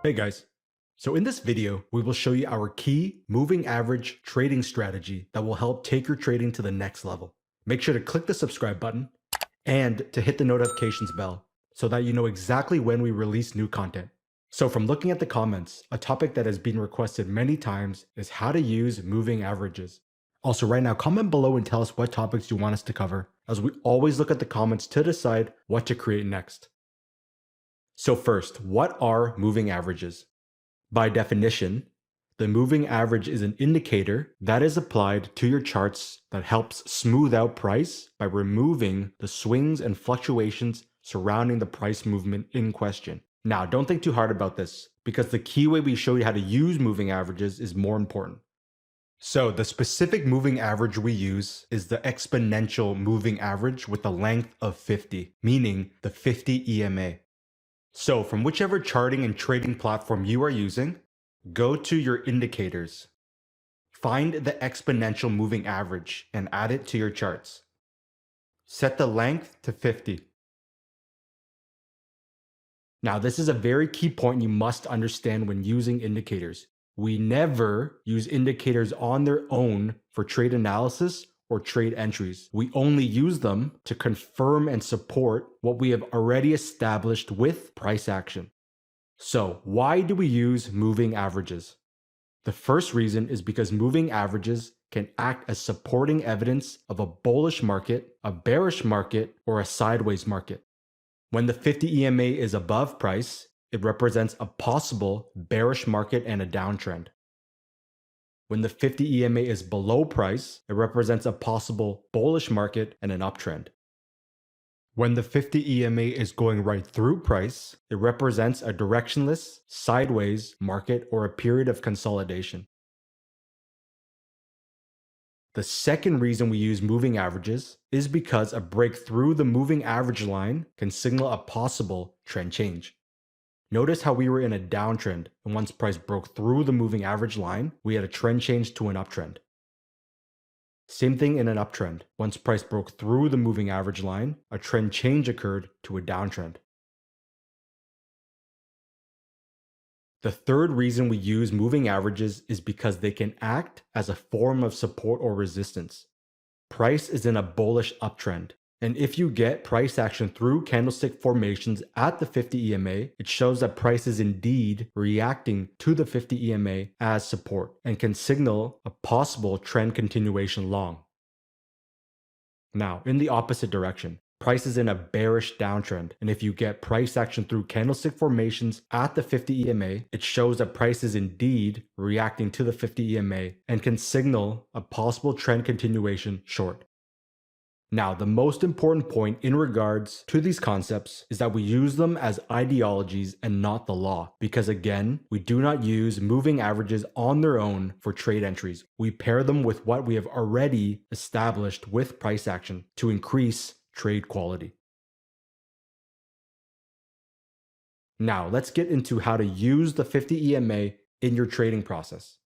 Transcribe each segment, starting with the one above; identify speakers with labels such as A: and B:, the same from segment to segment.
A: Hey guys. So in this video, we will show you our key moving average trading strategy that will help take your trading to the next level. Make sure to click the subscribe button and to hit the notifications bell so that you know exactly when we release new content. So from looking at the comments, a topic that has been requested many times is how to use moving averages. Also right now, comment below and tell us what topics you want us to cover, as we always look at the comments to decide what to create next. So first, what are moving averages? By definition, the moving average is an indicator that is applied to your charts that helps smooth out price by removing the swings and fluctuations surrounding the price movement in question. Now, don't think too hard about this, because the key way we show you how to use moving averages is more important. So the specific moving average we use is the exponential moving average with a length of 50, meaning the 50 EMA. So from whichever charting and trading platform you are using, go to your indicators. Find the exponential moving average and add it to your charts. Set the length to 50. Now, this is a very key point you must understand when using indicators. We never use indicators on their own for trade analysis or trade entries. We only use them to confirm and support what we have already established with price action. So, why do we use moving averages? The first reason is because moving averages can act as supporting evidence of a bullish market, a bearish market, or a sideways market. When the 50 EMA is above price, it represents a possible bearish market and a downtrend. When the 50 EMA is below price, it represents a possible bullish market and an uptrend. When the 50 EMA is going right through price, it represents a directionless, sideways market or a period of consolidation. The second reason we use moving averages is because a break through the moving average line can signal a possible trend change. Notice how we were in a downtrend, and once price broke through the moving average line, we had a trend change to an uptrend. Same thing in an uptrend. Once price broke through the moving average line, a trend change occurred to a downtrend. The third reason we use moving averages is because they can act as a form of support or resistance. Price is in a bullish uptrend, and if you get price action through candlestick formations at the 50 EMA, it shows that price is indeed reacting to the 50 EMA as support and can signal a possible trend continuation long. Now, in the opposite direction, price is in a bearish downtrend, and if you get price action through candlestick formations at the 50 EMA, it shows that price is indeed reacting to the 50 EMA and can signal a possible trend continuation short. Now, the most important point in regards to these concepts is that we use them as ideologies and not the law, because again, we do not use moving averages on their own for trade entries. We pair them with what we have already established with price action to increase trade quality. Now, let's get into how to use the 50 EMA in your trading process.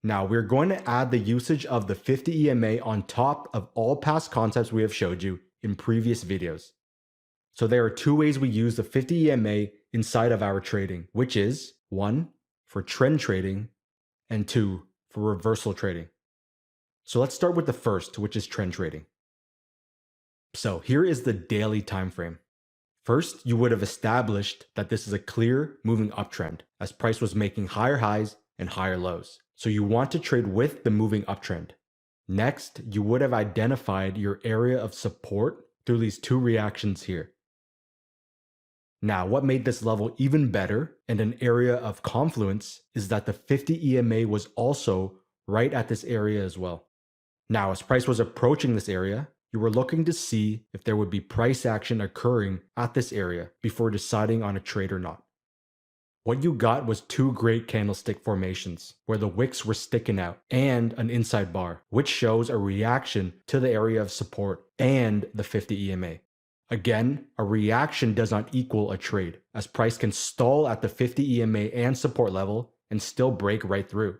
A: Now, we're going to add the usage of the 50 EMA on top of all past concepts we have showed you in previous videos. So there are two ways we use the 50 EMA inside of our trading, which is 1, for trend trading, and 2, for reversal trading. So let's start with the first, which is trend trading. So here is the daily time frame. First, you would have established that this is a clear moving uptrend, as price was making higher highs and higher lows. So you want to trade with the moving uptrend. Next, you would have identified your area of support through these two reactions here. Now, what made this level even better and an area of confluence is that the 50 EMA was also right at this area as well. Now, as price was approaching this area, you were looking to see if there would be price action occurring at this area before deciding on a trade or not. What you got was two great candlestick formations, where the wicks were sticking out, and an inside bar, which shows a reaction to the area of support and the 50 EMA. Again, a reaction does not equal a trade, as price can stall at the 50 EMA and support level and still break right through.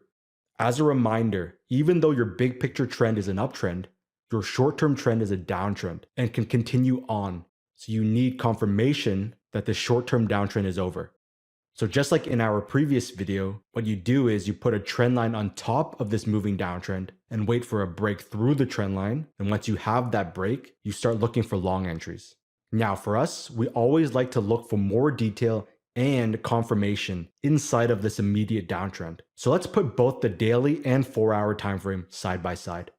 A: As a reminder, even though your big picture trend is an uptrend, your short-term trend is a downtrend and can continue on, so you need confirmation that the short-term downtrend is over. So just like in our previous video, what you do is you put a trend line on top of this moving downtrend and wait for a break through the trend line. And once you have that break, you start looking for long entries. Now for us, we always like to look for more detail and confirmation inside of this immediate downtrend. So let's put both the daily and 4-hour time frame side by side.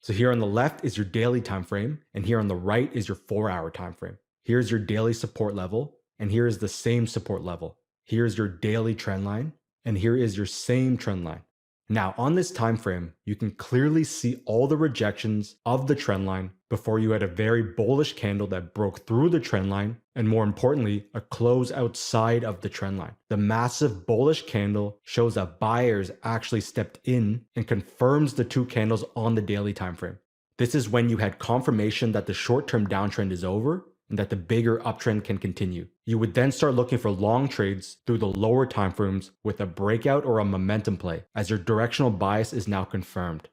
A: So here on the left is your daily time frame, and here on the right is your 4-hour time frame. Here's your daily support level, and here is the same support level. Here's your daily trend line, and here is your same trend line. Now on this time frame, you can clearly see all the rejections of the trend line before you had a very bullish candle that broke through the trend line, and more importantly, a close outside of the trend line. The massive bullish candle shows that buyers actually stepped in and confirms the two candles on the daily time frame. This is when you had confirmation that the short-term downtrend is over and that the bigger uptrend can continue. You would then start looking for long trades through the lower timeframes with a breakout or a momentum play, as your directional bias is now confirmed.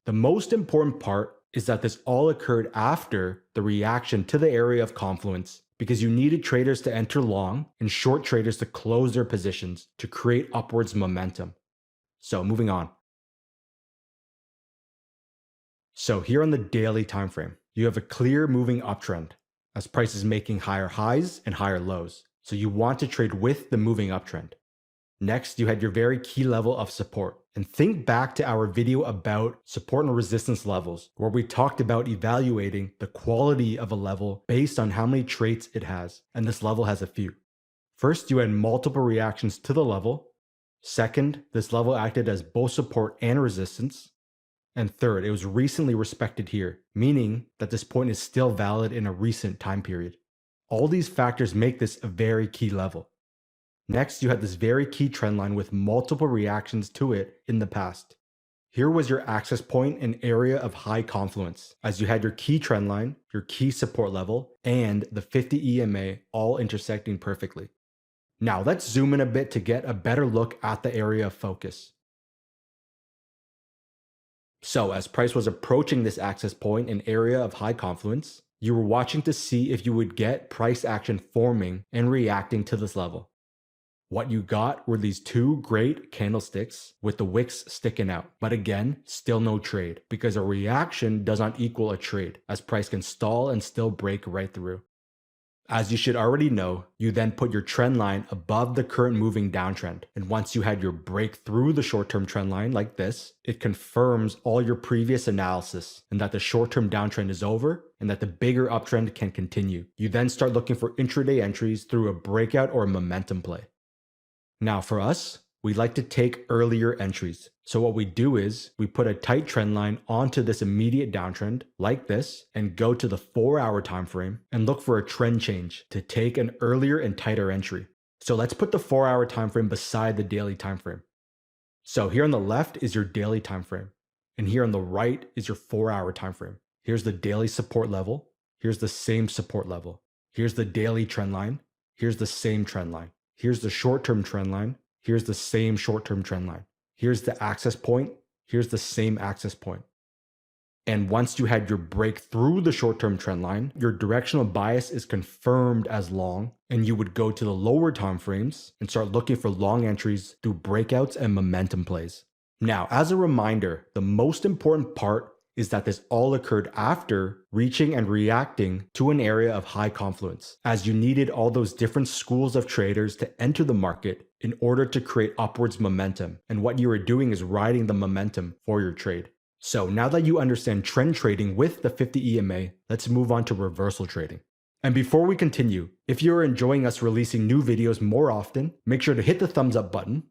A: The most important part is that this all occurred after the reaction to the area of confluence, because you needed traders to enter long and short traders to close their positions to create upwards momentum. So moving on. So here on the daily time frame, you have a clear moving uptrend, as price is making higher highs and higher lows. So you want to trade with the moving uptrend. Next, you had your very key level of support. And think back to our video about support and resistance levels, where we talked about evaluating the quality of a level based on how many traits it has. And this level has a few. First, you had multiple reactions to the level. Second, this level acted as both support and resistance. And third, it was recently respected here, meaning that this point is still valid in a recent time period. All these factors make this a very key level. Next, you had this very key trend line with multiple reactions to it in the past. Here was your access point and area of high confluence, as you had your key trend line, your key support level, and the 50 EMA all intersecting perfectly. Now let's zoom in a bit to get a better look at the area of focus. So as price was approaching this access point and area of high confluence, you were watching to see if you would get price action forming and reacting to this level. What you got were these two great candlesticks with the wicks sticking out, but again, still no trade, because a reaction does not equal a trade, as price can stall and still break right through. As you should already know, you then put your trend line above the current moving downtrend. And once you had your break through the short-term trend line like this, it confirms all your previous analysis and that the short-term downtrend is over and that the bigger uptrend can continue. You then start looking for intraday entries through a breakout or a momentum play. Now for us, we like to take earlier entries. So what we do is we put a tight trend line onto this immediate downtrend like this and go to the 4-hour time frame and look for a trend change to take an earlier and tighter entry. So let's put the 4-hour time frame beside the daily time frame. So here on the left is your daily time frame, and here on the right is your 4-hour time frame. Here's the daily support level. Here's the same support level. Here's the daily trend line. Here's the same trend line. Here's the short-term trend line. Here's the same short-term trend line. Here's the access point. Here's the same access point. And once you had your break through the short-term trend line, your directional bias is confirmed as long, and you would go to the lower time frames and start looking for long entries through breakouts and momentum plays. Now, as a reminder, the most important part is that this all occurred after reaching and reacting to an area of high confluence, as you needed all those different schools of traders to enter the market in order to create upwards momentum. And what you are doing is riding the momentum for your trade. So now that you understand trend trading with the 50 EMA, let's move on to reversal trading. And before we continue, if you're enjoying us releasing new videos more often, make sure to hit the thumbs up button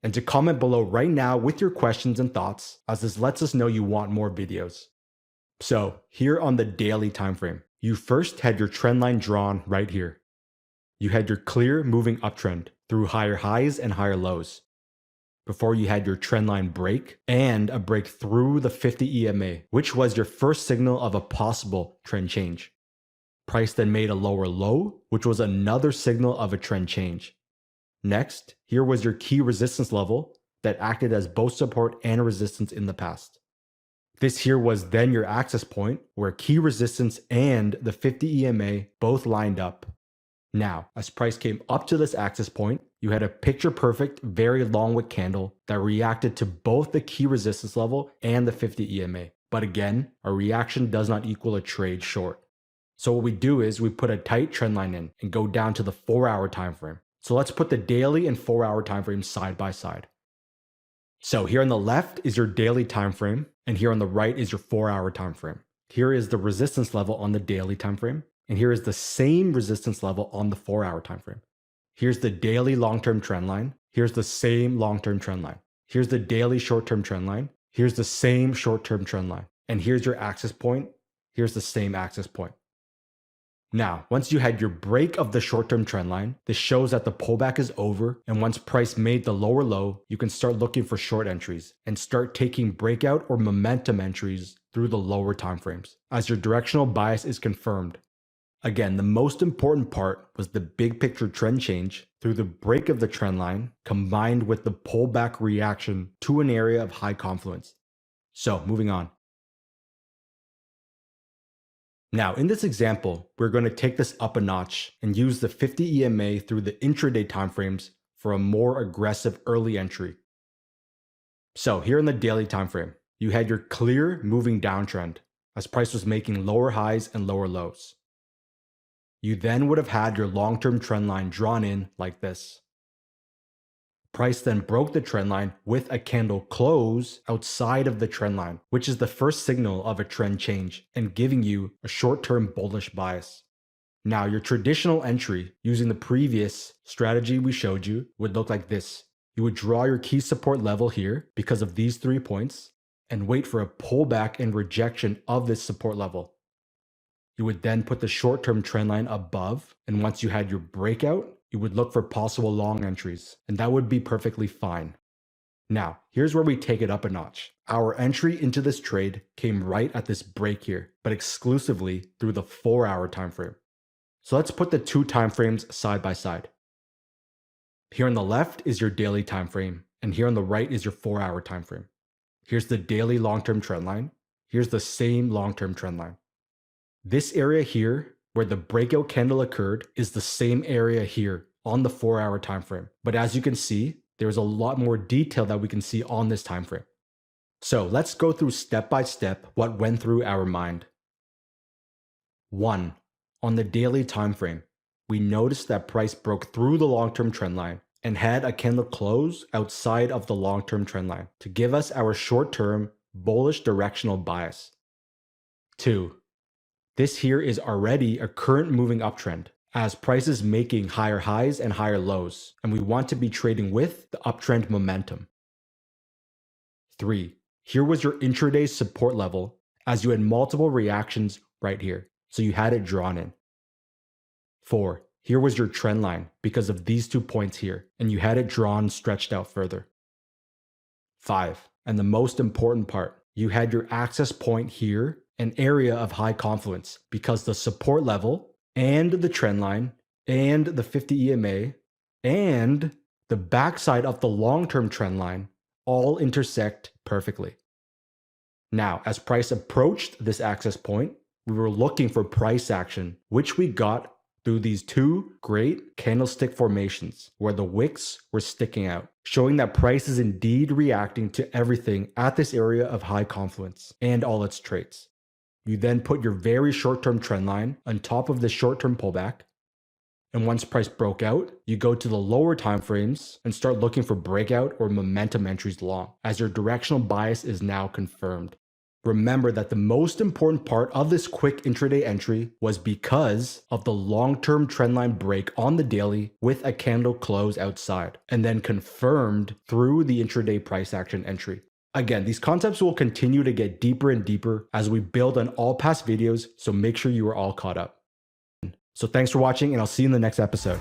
A: and to comment below right now with your questions and thoughts, as this lets us know you want more videos. So here on the daily time frame, you first had your trend line drawn right here. You had your clear moving uptrend through higher highs and higher lows, before you had your trend line break and a break through the 50 EMA, which was your first signal of a possible trend change. Price then made a lower low, which was another signal of a trend change. Next, here was your key resistance level that acted as both support and resistance in the past. This here was then your access point, where key resistance and the 50 EMA both lined up. Now, as price came up to this axis point, you had a picture-perfect, very long wick candle that reacted to both the key resistance level and the 50 EMA. But again, a reaction does not equal a trade short. So what we do is we put a tight trend line in and go down to the 4-hour time frame. So let's put the daily and 4-hour time frames side by side. So here on the left is your daily time frame, and here on the right is your 4-hour time frame. Here is the resistance level on the daily time frame, and here is the same resistance level on the 4-hour time frame. Here's the daily long-term trend line. Here's the same long-term trend line. Here's the daily short-term trend line. Here's the same short-term trend line. And here's your axis point. Here's the same axis point. Now, once you had your break of the short-term trend line, this shows that the pullback is over, and once price made the lower low, you can start looking for short entries and start taking breakout or momentum entries through the lower time frames as your directional bias is confirmed. Again, the most important part was the big picture trend change through the break of the trend line combined with the pullback reaction to an area of high confluence. So, moving on. Now, in this example, we're going to take this up a notch and use the 50 EMA through the intraday timeframes for a more aggressive early entry. So here in the daily time frame, you had your clear moving downtrend as price was making lower highs and lower lows. You then would have had your long-term trend line drawn in like this. Price then broke the trend line with a candle close outside of the trend line, which is the first signal of a trend change and giving you a short-term bullish bias. Now, your traditional entry using the previous strategy we showed you would look like this. You would draw your key support level here because of these 3 points and wait for a pullback and rejection of this support level. You would then put the short-term trend line above, and once you had your breakout, you would look for possible long entries, and that would be perfectly fine. Now, here's where we take it up a notch. Our entry into this trade came right at this break here, but exclusively through the 4-hour time frame. So let's put the 2 time frames side by side. Here on the left is your daily time frame, and here on the right is your 4-hour time frame. Here's the daily long-term trend line. Here's the same long-term trend line. This area here, where the breakout candle occurred, is the same area here on the 4-hour time frame. But as you can see, there's a lot more detail that we can see on this time frame. So let's go through step by step what went through our mind. 1. On the daily time frame, we noticed that price broke through the long-term trend line and had a candle close outside of the long-term trend line to give us our short-term bullish directional bias. 2. This here is already a current moving uptrend as price is making higher highs and higher lows, and we want to be trading with the uptrend momentum. 3. Here was your intraday support level as you had multiple reactions right here, so you had it drawn in. 4. Here was your trend line because of these 2 points here, and you had it drawn stretched out further. 5. And the most important part, you had your access point here, an area of high confluence, because the support level and the trend line and the 50 EMA and the backside of the long-term trend line all intersect perfectly. Now, as price approached this access point, we were looking for price action, which we got through these 2 great candlestick formations where the wicks were sticking out, showing that price is indeed reacting to everything at this area of high confluence and all its traits. You then put your very short-term trend line on top of the short-term pullback. And once price broke out, you go to the lower time frames and start looking for breakout or momentum entries long, as your directional bias is now confirmed. Remember that the most important part of this quick intraday entry was because of the long-term trendline break on the daily with a candle close outside, and then confirmed through the intraday price action entry. Again, these concepts will continue to get deeper and deeper as we build on all past videos, so make sure you are all caught up. So thanks for watching, and I'll see you in the next episode.